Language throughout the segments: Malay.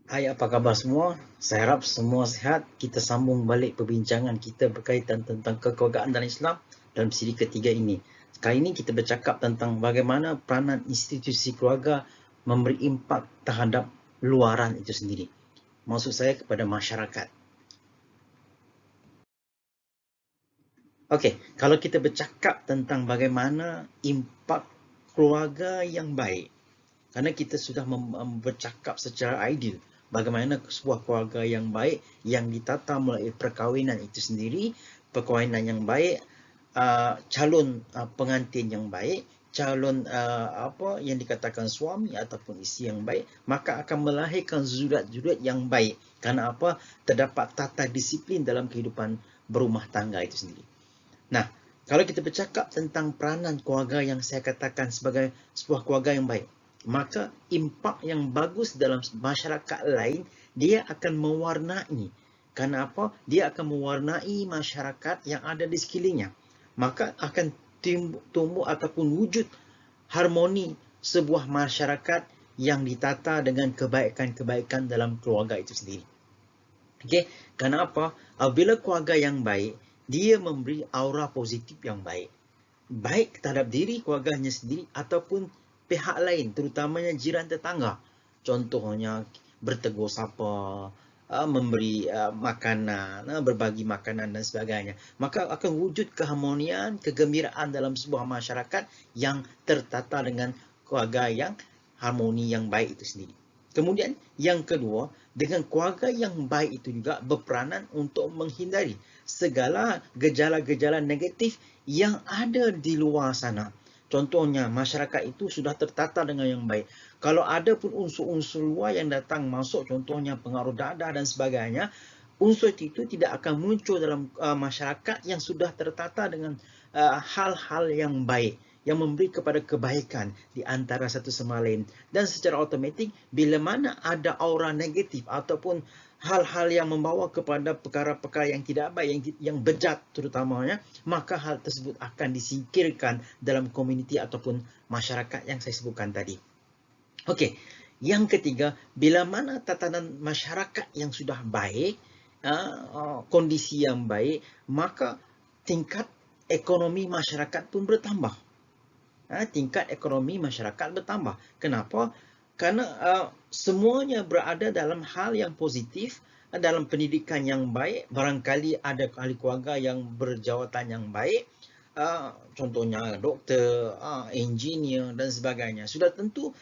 Hai, apa kabar semua? Saya harap semua sehat. Kita sambung balik perbincangan kita berkaitan tentang kekeluargaan dalam Islam dalam siri ketiga ini. Kali ini kita bercakap tentang bagaimana peranan institusi keluarga memberi impak terhadap luaran itu sendiri. Maksud saya kepada masyarakat. Okey, kalau kita bercakap tentang bagaimana impak keluarga yang baik, kerana kita sudah bercakap secara ideal bagaimana sebuah keluarga yang baik yang ditata melalui perkahwinan itu sendiri, perkahwinan yang baik, calon pengantin yang baik, calon apa yang dikatakan suami ataupun isteri yang baik, maka akan melahirkan zurat-zurat yang baik. Kerana apa? Terdapat tata disiplin dalam kehidupan berumah tangga itu sendiri. Nah, kalau kita bercakap tentang peranan keluarga yang saya katakan sebagai sebuah keluarga yang baik, maka impak yang bagus dalam masyarakat lain, dia akan mewarnai. Kerana apa? Dia akan mewarnai masyarakat yang ada di sekelilingnya. Maka akan tumbuh ataupun wujud harmoni sebuah masyarakat yang ditata dengan kebaikan-kebaikan dalam keluarga itu sendiri. Okey, kerana apa? Apabila keluarga yang baik, dia memberi aura positif yang baik. Baik terhadap diri keluarganya sendiri ataupun pihak lain, terutamanya jiran tetangga. Contohnya bertegur sapa, memberi makanan, berbagi makanan dan sebagainya. Maka akan wujud keharmonian, kegembiraan dalam sebuah masyarakat yang tertata dengan keluarga yang harmoni yang baik itu sendiri. Kemudian yang kedua, dengan keluarga yang baik itu juga berperanan untuk menghindari segala gejala-gejala negatif yang ada di luar sana. Contohnya, masyarakat itu sudah tertata dengan yang baik. Kalau ada pun unsur-unsur luar yang datang masuk, contohnya pengaruh dadah dan sebagainya, unsur itu tidak akan muncul dalam masyarakat yang sudah tertata dengan hal-hal yang baik, yang memberi kepada kebaikan di antara satu sama lain. Dan secara automatik, bila mana ada aura negatif ataupun hal-hal yang membawa kepada perkara-perkara yang tidak baik, yang bejat terutamanya, maka hal tersebut akan disingkirkan dalam komuniti ataupun masyarakat yang saya sebutkan tadi. Okey, yang ketiga, bila mana tatanan masyarakat yang sudah baik, kondisi yang baik, maka tingkat ekonomi masyarakat pun bertambah. Tingkat ekonomi masyarakat bertambah. Kenapa? Kerana semuanya berada dalam hal yang positif, dalam pendidikan yang baik, barangkali ada ahli keluarga yang berjawatan yang baik, contohnya doktor, engineer dan sebagainya. Sudah tentu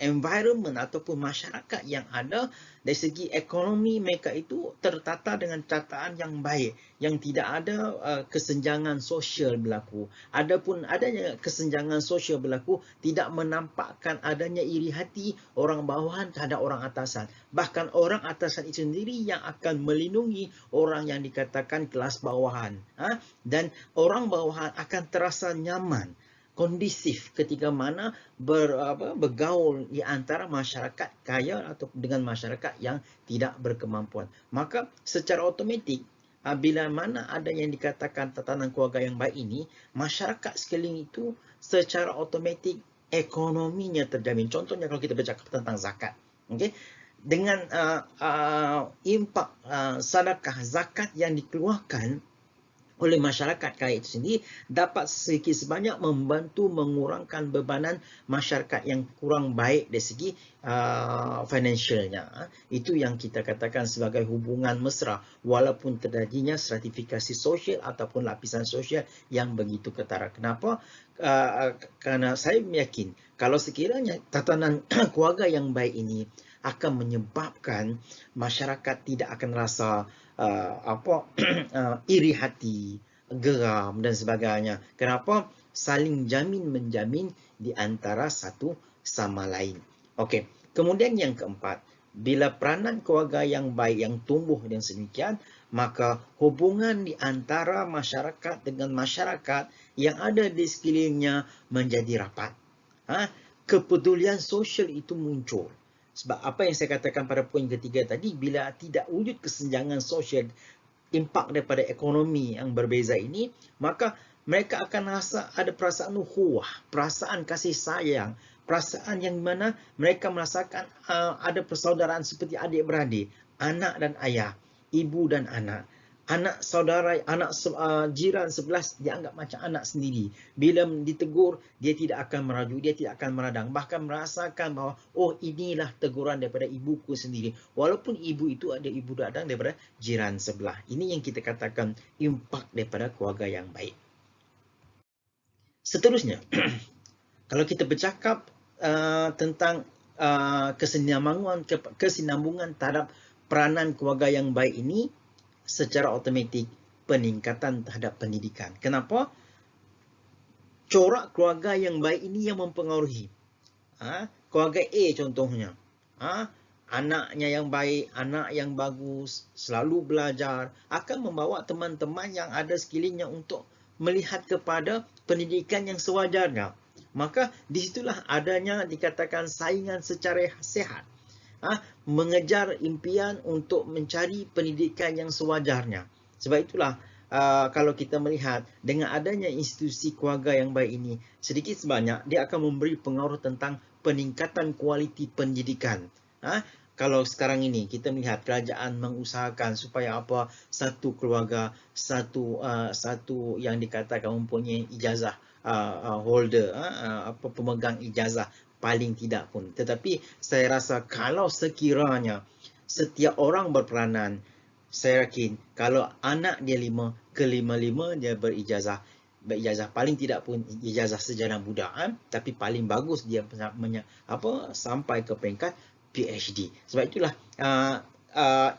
environment ataupun masyarakat yang ada dari segi ekonomi mereka itu tertata dengan cataan yang baik, yang tidak ada kesenjangan sosial berlaku. Adapun adanya kesenjangan sosial berlaku, tidak menampakkan adanya iri hati orang bawahan terhadap orang atasan. Bahkan orang atasan itu sendiri yang akan melindungi orang yang dikatakan kelas bawahan. Dan orang bawahan akan terasa nyaman, kondisif ketika mana bergaul di antara masyarakat kaya atau dengan masyarakat yang tidak berkemampuan. Maka secara automatik, bila mana ada yang dikatakan tatanan keluarga yang baik ini, masyarakat sekeliling itu secara automatik ekonominya terjamin. Contohnya kalau kita bercakap tentang zakat, okey, dengan impak sedekah zakat yang dikeluarkan oleh masyarakat kaya itu sendiri dapat sedikit sebanyak membantu mengurangkan bebanan masyarakat yang kurang baik dari segi financialnya. Itu yang kita katakan sebagai hubungan mesra walaupun terjadinya stratifikasi sosial ataupun lapisan sosial yang begitu ketara. Kenapa? Kerana saya yakin kalau sekiranya tatanan keluarga yang baik ini akan menyebabkan masyarakat tidak akan rasa iri hati, geram dan sebagainya. Kenapa? Saling jamin-menjamin di antara satu sama lain. Okey. Kemudian yang keempat, bila peranan keluarga yang baik yang tumbuh dengan sedemikian, maka hubungan di antara masyarakat dengan masyarakat yang ada di sekelilingnya menjadi rapat. Kepedulian sosial itu muncul. Sebab apa yang saya katakan pada poin ketiga tadi, bila tidak wujud kesenjangan sosial, impak daripada ekonomi yang berbeza ini, maka mereka akan rasa ada perasaan ukhuwah, perasaan kasih sayang, perasaan yang mana mereka merasakan ada persaudaraan seperti adik-beradik, anak dan ayah, ibu dan anak. Anak saudara, anak jiran sebelah dianggap macam anak sendiri. Bila ditegur, dia tidak akan merajuk, dia tidak akan meradang. Bahkan merasakan bahawa, oh inilah teguran daripada ibuku sendiri. Walaupun ibu itu ada ibu dadang daripada jiran sebelah. Ini yang kita katakan impak daripada keluarga yang baik. Seterusnya, kalau kita bercakap tentang kesinambungan terhadap peranan keluarga yang baik ini, secara automatik peningkatan terhadap pendidikan. Kenapa? Corak keluarga yang baik ini yang mempengaruhi. Keluarga A contohnya. Anaknya yang baik, anak yang bagus, selalu belajar, akan membawa teman-teman yang ada sekelilingnya untuk melihat kepada pendidikan yang sewajarnya. Maka disitulah adanya dikatakan saingan secara sehat. Mengejar impian untuk mencari pendidikan yang sewajarnya. Sebab itulah kalau kita melihat dengan adanya institusi keluarga yang baik ini, sedikit sebanyak dia akan memberi pengaruh tentang peningkatan kualiti pendidikan. Kalau sekarang ini kita melihat kerajaan mengusahakan supaya apa, satu keluarga, satu yang dikatakan mempunyai ijazah holder, pemegang ijazah paling tidak pun. Tetapi saya rasa kalau sekiranya setiap orang berperanan, saya yakin kalau anak dia 5, kelima-lima dia berijazah paling tidak pun ijazah sarjana budak, tapi paling bagus dia sampai ke peringkat PhD. Sebab itulah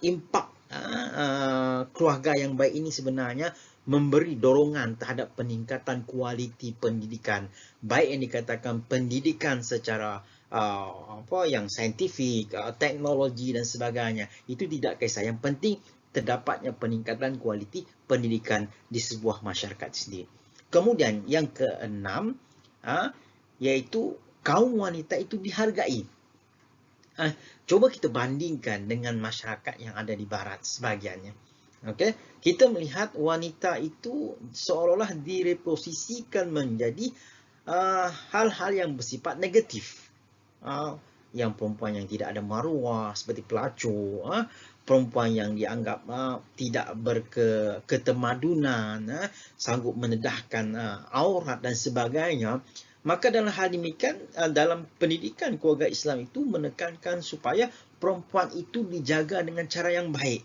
impak keluarga yang baik ini sebenarnya memberi dorongan terhadap peningkatan kualiti pendidikan, baik yang dikatakan pendidikan secara yang saintifik, teknologi dan sebagainya. Itu tidak kisah. Yang penting terdapatnya peningkatan kualiti pendidikan di sebuah masyarakat sendiri. Kemudian yang keenam, iaitu kaum wanita itu dihargai. Coba kita bandingkan dengan masyarakat yang ada di barat sebahagiannya. Okay? Kita melihat wanita itu seolah-olah direposisikan menjadi hal-hal yang bersifat negatif. Yang perempuan yang tidak ada maruah seperti pelacur, perempuan yang dianggap tidak berketemadunan, sanggup menedahkan aurat dan sebagainya. Maka dalam hal demikian, dalam pendidikan keluarga Islam itu menekankan supaya perempuan itu dijaga dengan cara yang baik.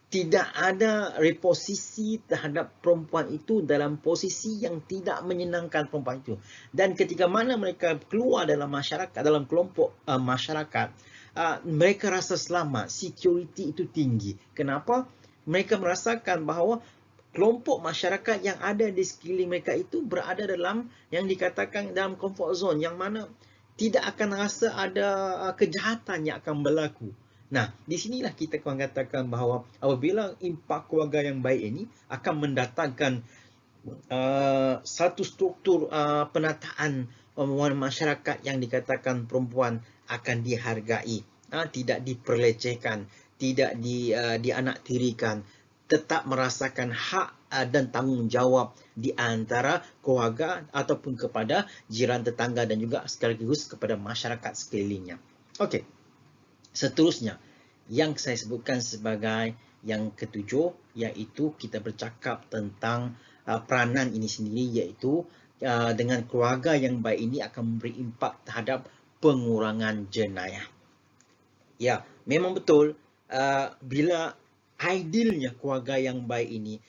Tidak ada reposisi terhadap perempuan itu dalam posisi yang tidak menyenangkan perempuan itu. Dan ketika mana mereka keluar dalam masyarakat, dalam kelompok masyarakat, mereka rasa selamat, security itu tinggi. Kenapa? Mereka merasakan bahawa kelompok masyarakat yang ada di sekeliling mereka itu berada dalam yang dikatakan dalam comfort zone, yang mana tidak akan rasa ada kejahatan yang akan berlaku. Nah, di sinilah kita akan katakan bahawa apabila impak keluarga yang baik ini akan mendatangkan satu struktur penataan masyarakat yang dikatakan perempuan akan dihargai, tidak diperlecehkan, tidak dianaktirikan, tetap merasakan hak dan tanggungjawab di antara keluarga ataupun kepada jiran tetangga dan juga sekaligus kepada masyarakat sekelilingnya. Okey. Seterusnya, yang saya sebutkan sebagai yang ketujuh, iaitu kita bercakap tentang peranan ini sendiri, iaitu dengan keluarga yang baik ini akan memberi impak terhadap pengurangan jenayah. Ya, memang betul bila idealnya keluarga yang baik ini,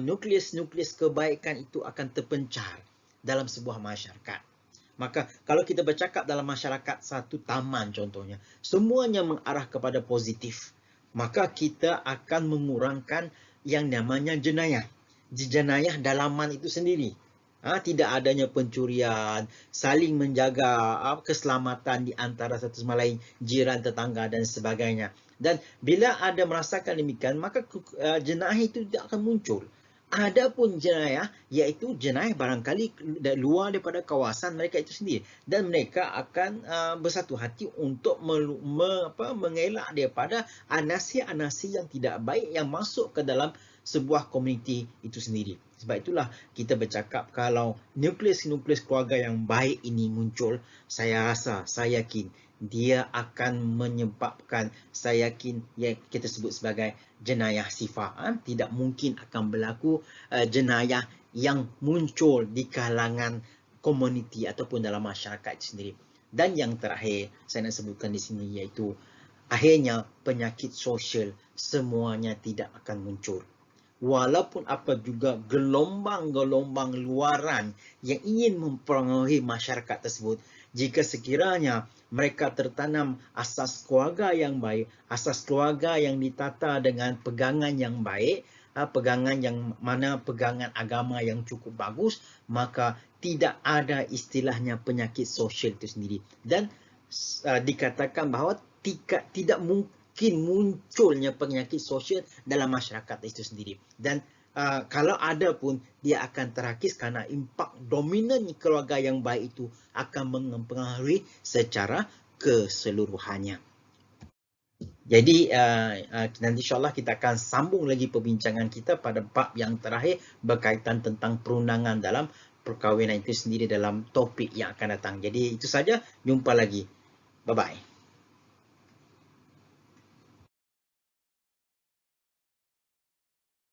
nukleus kebaikan itu akan terpencar dalam sebuah masyarakat. Maka kalau kita bercakap dalam masyarakat satu taman contohnya, semuanya mengarah kepada positif, maka kita akan mengurangkan yang namanya jenayah. Jenayah dalaman itu sendiri. Tidak adanya pencurian, saling menjaga keselamatan di antara satu sama lain, jiran, tetangga dan sebagainya. Dan bila ada merasakan demikian, maka jenayah itu tidak akan muncul. Adapun jenayah, iaitu jenayah barangkali luar daripada kawasan mereka itu sendiri, dan mereka akan bersatu hati untuk mengelak daripada anasi-anasi yang tidak baik yang masuk ke dalam sebuah komuniti itu sendiri. Sebab itulah kita bercakap kalau nukleus-nukleus keluarga yang baik ini muncul, saya rasa, saya yakin dia akan menyebabkan, saya yakin yang kita sebut sebagai jenayah sifar. Tidak mungkin akan berlaku jenayah yang muncul di kalangan komuniti ataupun dalam masyarakat itu sendiri. Dan yang terakhir saya nak sebutkan di sini iaitu akhirnya penyakit sosial semuanya tidak akan muncul. Walaupun apa juga gelombang-gelombang luaran yang ingin mempengaruhi masyarakat tersebut, jika sekiranya mereka tertanam asas keluarga yang baik, asas keluarga yang ditata dengan pegangan yang baik, pegangan yang mana pegangan agama yang cukup bagus, maka tidak ada istilahnya penyakit sosial itu sendiri. Dan dikatakan bahawa tidak mungkin munculnya penyakit sosial dalam masyarakat itu sendiri. Dan kalau ada pun, dia akan terhakis kerana impak dominan keluarga yang baik itu akan mempengaruhi secara keseluruhannya. Jadi nanti insyaAllah kita akan sambung lagi perbincangan kita pada bab yang terakhir berkaitan tentang perundangan dalam perkahwinan itu sendiri dalam topik yang akan datang. Jadi itu saja, jumpa lagi. Bye-bye.